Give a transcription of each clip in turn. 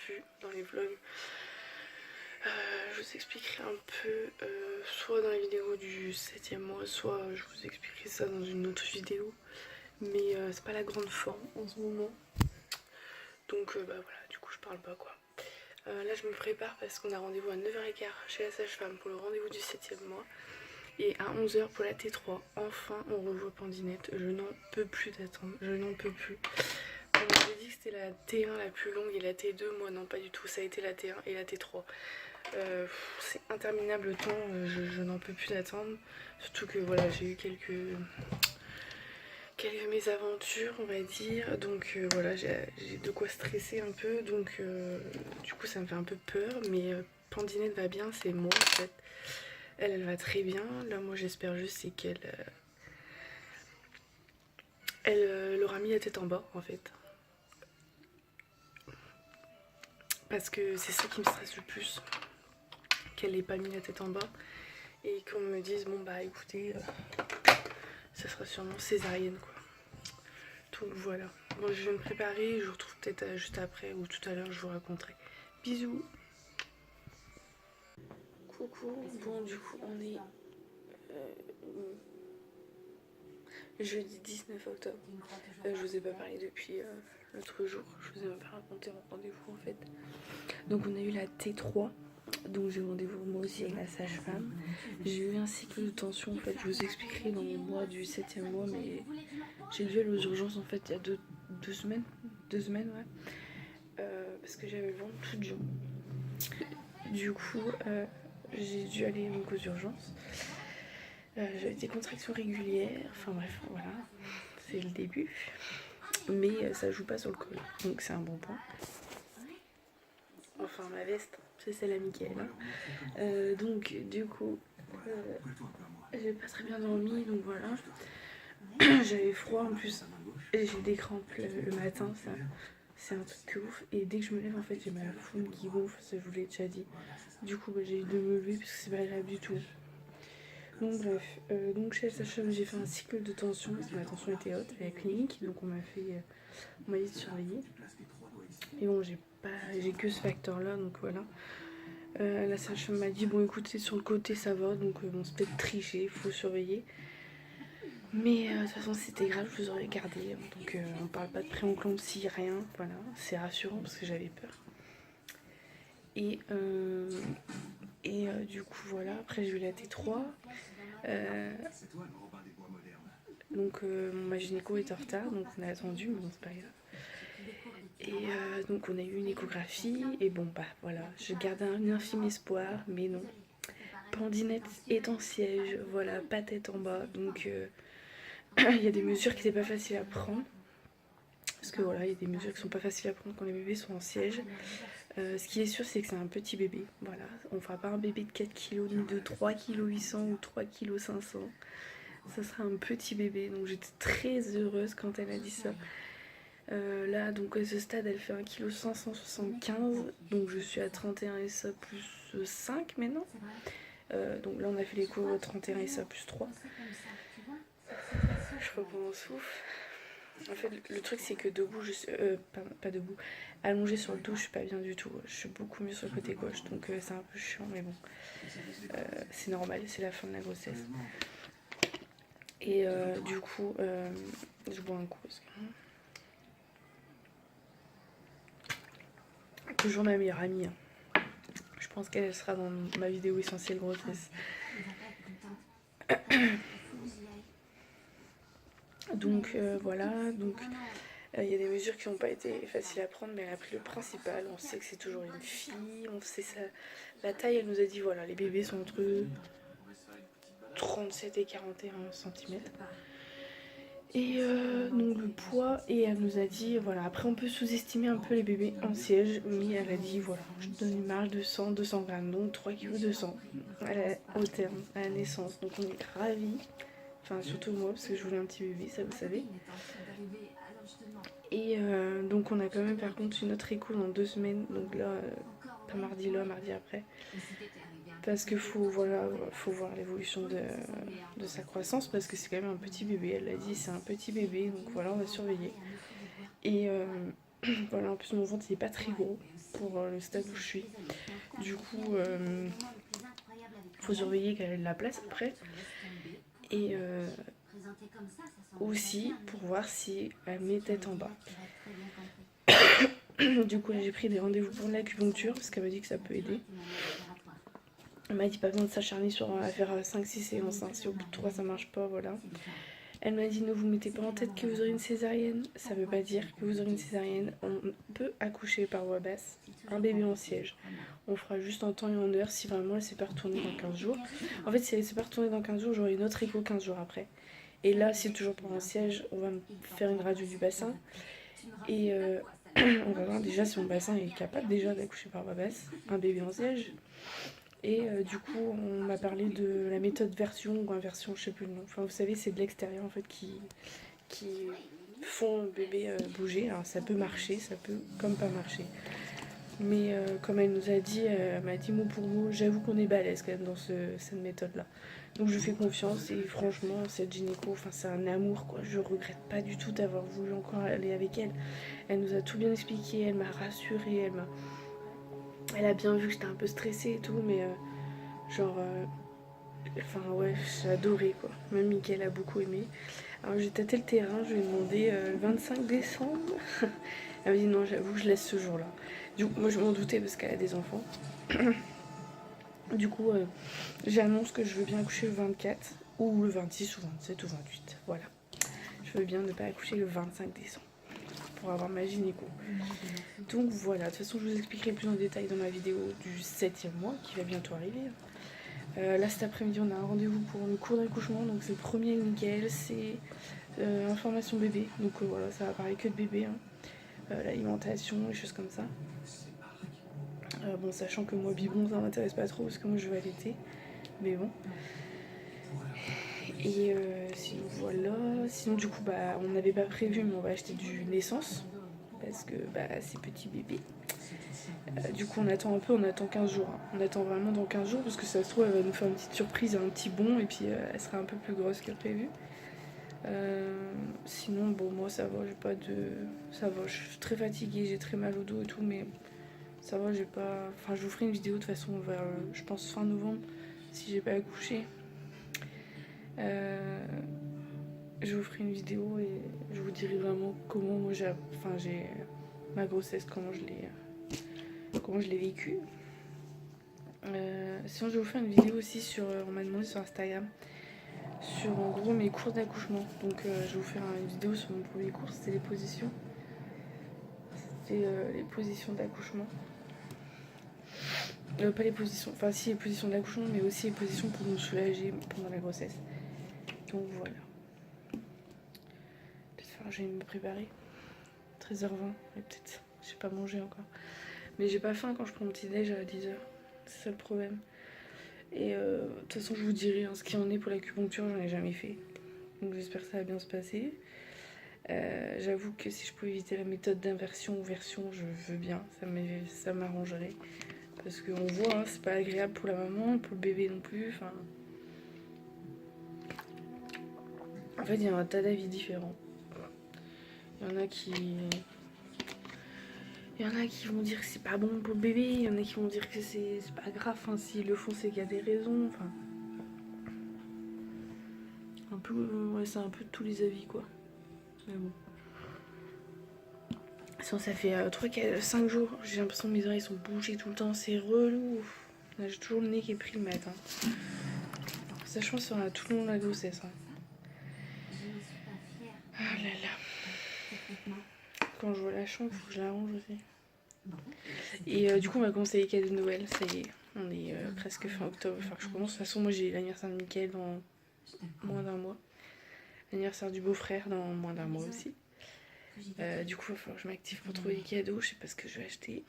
vu dans les vlogs. Je vous expliquerai un peu, soit dans la vidéo du 7e mois, soit je vous expliquerai ça dans une autre vidéo. Mais c'est pas la grande forme en ce moment. Donc bah voilà, du coup je parle pas quoi. Là je me prépare parce qu'on a rendez-vous à 9h15 chez la sage-femme pour le rendez-vous du 7e mois. Et à 11h pour la T3, enfin on revoit Pandinette. Je n'en peux plus d'attendre, je n'en peux plus. On m'avait dit que c'était la T1 la plus longue et la T2, moi non pas du tout, ça a été la T1 et la T3. C'est interminable le temps, je n'en peux plus d'attendre. Surtout que voilà, j'ai eu quelques mésaventures on va dire, donc voilà, j'ai de quoi stresser un peu, donc du coup ça me fait un peu peur, mais Pandinette va bien, c'est moi en fait. Elle va très bien, là moi j'espère juste c'est qu'elle elle aura mis la tête en bas en fait. Parce que c'est ça qui me stresse le plus, qu'elle n'ait pas mis la tête en bas et qu'on me dise bon bah écoutez, ça sera sûrement césarienne quoi. Donc voilà, bon je vais me préparer, je vous retrouve peut-être juste après ou tout à l'heure je vous raconterai. Bisous. Coucou, bon du coup on est jeudi 19 octobre. Je vous ai pas parlé depuis l'autre jour, je vous ai même pas raconté mon rendez-vous en fait. Donc on a eu la T3, donc j'ai rendez-vous moi aussi avec la sage-femme. J'ai eu un cycle de tension en fait, je vous expliquerai dans le mois du 7e mois, mais j'ai dû aller aux urgences en fait il y a deux semaines, ouais. Parce que j'avais le ventre tout dur. Du coup j'ai dû aller donc aux urgences. J'avais des contractions régulières, enfin bref voilà, c'est le début. Mais ça joue pas sur le col, donc c'est un bon point. Enfin ma veste, c'est celle à Mickaël. Donc du coup, j'ai pas très bien dormi, donc voilà. J'avais froid en plus, et j'ai des crampes le matin, ça c'est un truc de ouf. Et dès que je me lève en fait j'ai ma foule qui gonfle, ça je vous l'ai déjà dit. Du coup bah, j'ai eu de me lever parce que c'est pas agréable du tout. Donc bref, donc chez la sage-femme j'ai fait un cycle de tension, parce que ma tension était haute à la clinique, donc on m'a dit de surveiller. Et bon j'ai que ce facteur là, donc voilà. La sage-femme m'a dit bon écoutez sur le côté ça va, donc bon c'est peut-être triché, il faut surveiller. Mais de toute façon c'était grave, je vous aurais gardé, donc on parle pas de prééclampsie, rien, voilà, c'est rassurant parce que j'avais peur. Et du coup voilà, après j'ai eu la T3. Donc ma gynéco est en retard, donc on a attendu, mais bon c'est pas grave. Et donc on a eu une échographie, et bon bah voilà, je garde un infime espoir, mais non. Pandinette est en siège, voilà, pas tête en bas, donc il y a des mesures qui n'étaient pas faciles à prendre. Parce que voilà, il y a des mesures qui sont pas faciles à prendre quand les bébés sont en siège. Ce qui est sûr, c'est que c'est un petit bébé. Voilà, on fera pas un bébé de 4 kg, ni de 3 kg 800 ou 3 kg 500. Ça sera un petit bébé. Donc j'étais très heureuse quand elle a dit ça. Là, donc à ce stade, elle fait 1 kg 575. Donc je suis à 31 SA plus 5 maintenant. Donc là, on a fait les cours 31 SA plus 3. Je reprends mon souffle. En fait, le truc, c'est que debout, je suis, pas debout, allongée sur le dos, je suis pas bien du tout. Je suis beaucoup mieux sur le côté gauche, donc c'est un peu chiant, mais bon, c'est normal, c'est la fin de la grossesse. Et du coup, je bois un coup. Toujours ma meilleure amie. Hein. Je pense qu'elle sera dans ma vidéo essentielle grossesse. Donc voilà, donc il y a des mesures qui n'ont pas été faciles à prendre, mais elle a pris le principal. On sait que c'est toujours une fille, on sait ça. La taille, elle nous a dit voilà, les bébés sont entre 37 et 41 cm. Et donc le poids, et elle nous a dit voilà, après on peut sous-estimer un peu les bébés en siège, mais elle a dit voilà, je te donne une marge de 100-200 grammes, donc 3 kg 200 au terme, à la naissance. Donc on est ravis. Enfin, surtout moi, parce que je voulais un petit bébé, ça vous savez. Et donc on a quand même par contre une autre écho dans 2 semaines. Donc là, pas mardi là, mardi après. Parce qu'il faut voir l'évolution de sa croissance. Parce que c'est quand même un petit bébé. Elle l'a dit, c'est un petit bébé. Donc voilà, on va surveiller. Et Voilà, en plus mon ventre il est pas très gros pour le stade où je suis. Du coup, faut surveiller qu'elle ait de la place après. Et aussi pour voir si elle met tête en bas. Du coup, j'ai pris des rendez-vous pour l'acupuncture parce qu'elle m'a dit que ça peut aider. Elle m'a dit pas besoin de s'acharner sur à faire 5-6 séances, hein. Si au bout de 3 ça marche pas, voilà. Elle m'a dit ne vous mettez pas en tête que vous aurez une césarienne. Ça veut pas dire que vous aurez une césarienne. On peut accoucher par voie basse, un bébé en siège. On fera juste en temps et en heure si vraiment elle s'est pas retournée dans 15 jours. En fait, si elle s'est pas retournée dans 15 jours, j'aurai une autre écho 15 jours après. Et là, si c'est toujours pas en siège, on va faire une radio du bassin. Et on va voir déjà si mon bassin est capable déjà d'accoucher par voie basse, un bébé en siège. Et du coup, on m'a parlé de la méthode version ou inversion, je sais plus le nom. Enfin, vous savez, c'est de l'extérieur en fait qui font le bébé bouger. Alors ça peut marcher, ça peut comme pas marcher. Mais comme elle nous a dit, elle m'a dit mot pour mot, j'avoue qu'on est balèze quand même dans cette méthode-là. Donc je fais confiance et franchement, cette gynéco, c'est un amour quoi. Je regrette pas du tout d'avoir voulu encore aller avec elle. Elle nous a tout bien expliqué, elle m'a rassurée, elle a bien vu que j'étais un peu stressée et tout, mais ouais, j'ai adoré quoi. Même Mickaël a beaucoup aimé. Alors j'ai tâté le terrain, je lui ai demandé le 25 décembre. Elle m'a dit non, j'avoue, je laisse ce jour-là. Du coup, moi je m'en doutais parce qu'elle a des enfants. Du coup, j'annonce que je veux bien accoucher le 24, ou le 26, ou 27, ou 28. Voilà. Je veux bien ne pas accoucher le 25 décembre pour avoir ma gynéco. Donc voilà, de toute façon, je vous expliquerai plus en détail dans ma vidéo du 7e mois qui va bientôt arriver. Là, cet après-midi, on a un rendez-vous pour le cours d'accouchement. Donc, c'est le premier avec Mickaël, c'est information bébé. Donc, voilà, ça va parler que de bébé. Hein. L'alimentation, les choses comme ça. Bon, sachant que moi, biberon, ça m'intéresse pas trop parce que moi, je veux allaiter. Mais bon. Et sinon, voilà. Sinon, du coup, on n'avait pas prévu, mais on va acheter du naissance. Parce que c'est petit bébé. Du coup, on attend un peu, on attend 15 jours. Hein. On attend vraiment dans 15 jours parce que ça se trouve, elle va nous faire une petite surprise, un petit bond, et puis elle sera un peu plus grosse que prévu. Sinon, bon, moi ça va, j'ai pas de. Ça va, je suis très fatiguée, j'ai très mal au dos et tout, mais ça va, j'ai pas. Enfin, je vous ferai une vidéo de toute façon vers, je pense, fin novembre, si j'ai pas accouché. Je vous ferai une vidéo et je vous dirai vraiment comment moi j'ai ma grossesse, comment je l'ai vécue. Sinon, je vais vous faire une vidéo aussi sur. On m'a demandé sur Instagram sur en gros mes cours d'accouchement. Donc, je vais vous faire une vidéo sur mon premier cours, c'était les positions. C'était les positions d'accouchement. Pas les positions, enfin, si les positions d'accouchement, mais aussi les positions pour nous soulager pendant la grossesse. Donc, voilà. Peut-être je vais me préparer. 13h20, et peut-être, j'ai pas mangé encore. Mais j'ai pas faim quand je prends mon petit déj à 10h. C'est ça le problème. Et de toute façon, je vous dirai ce qu'il en est pour l'acupuncture, j'en ai jamais fait. Donc j'espère que ça va bien se passer. J'avoue que si je pouvais éviter la méthode d'inversion ou version, je veux bien, ça m'arrangerait. Parce qu'on voit, c'est pas agréable pour la maman, pour le bébé non plus. En fait, il y a un tas d'avis différents. Il y en a qui vont dire que c'est pas bon pour le bébé, il y en a qui vont dire que c'est pas grave, s'ils le font c'est qu'il y a des raisons, un peu, ouais, c'est un peu tous les avis quoi. Mais bon. Sinon ça fait 5 jours, j'ai l'impression que mes oreilles sont bouchées tout le temps, c'est relou. Là, j'ai toujours le nez qui est pris le matin. Sachant que ça sera tout le long de la grossesse. Hein. Ah là là. Quand je vois la chambre, il faut que je l'arrange aussi. Et du coup, on va commencer les cadeaux de Noël. Ça y est, on est presque fin octobre. Enfin, je commence. De toute façon, moi j'ai l'anniversaire de Mickaël dans moins d'un mois. L'anniversaire du beau-frère dans moins d'un mois aussi. Du coup, il va falloir que je m'active pour trouver des cadeaux. Je sais pas ce que je vais acheter.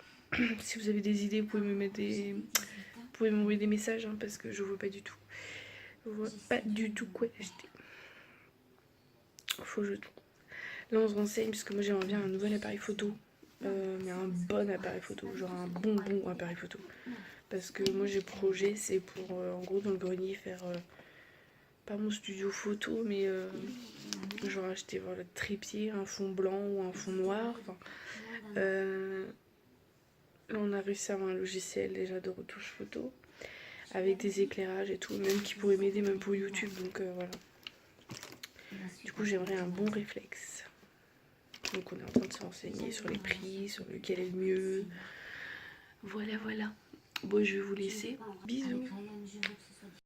Si vous avez des idées, vous pouvez vous pouvez m'envoyer des messages hein, parce que je vois pas du tout. Je vois pas du tout quoi acheter. Faut que je trouve. Là, on se renseigne parce que moi j'aimerais bien un nouvel appareil photo. Mais un bon appareil photo, genre un bon appareil photo. Parce que moi j'ai projet, c'est pour en gros dans le grenier faire pas mon studio photo, mais Genre acheter voilà, trépied, un fond blanc ou un fond noir. Enfin, là on a réussi à avoir un logiciel déjà de retouche photo avec des éclairages et tout, même qui pourrait m'aider même pour YouTube, donc voilà. Du coup j'aimerais un bon réflexe. Donc on est en train de se renseigner sur les prix, sur lequel est le mieux. Voilà voilà. Bon, je vais vous laisser. Bisous.